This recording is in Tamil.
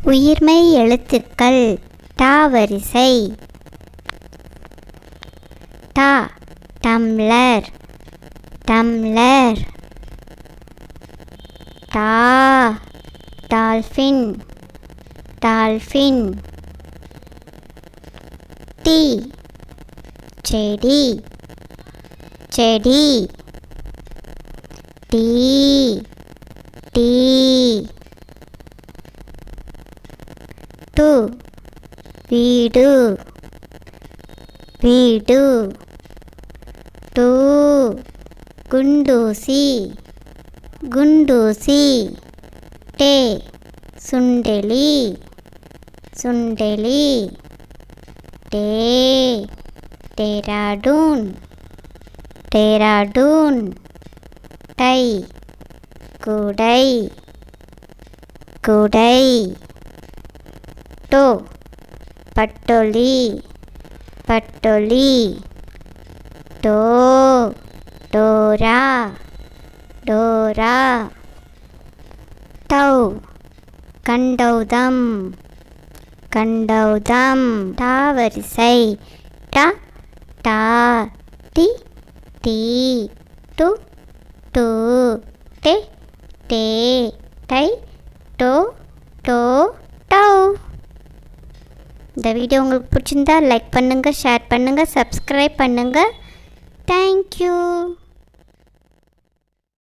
உயிர்மெய் எழுத்துக்கள் ட வரிசை. ட டம்ளர் டம்ளர். டா டால்ஃபின் டால்ஃபின். டி செடி செடி. Tea tea. டு வீடு வீடு. டு குண்டூசி குண்டூசி. டே சுண்டெலி சுண்டெலி. டே டேராடூன் டேராடூன். டை குடை குடை. டோ பட்டொலி பட்டொலி. டோ டோரா டோரா. டௌ கண்டௌதம் கண்டௌதம். ட வரிசை. ட டா டி டி. டு டு. டே டே டை. டோ டோ டௌ. இந்த வீடியோ உங்களுக்கு பிடிச்சிருந்தா லைக் பண்ணுங்கள், ஷேர் பண்ணுங்கள், சப்ஸ்கிரைப் பண்ணுங்கள். தேங்க்யூ.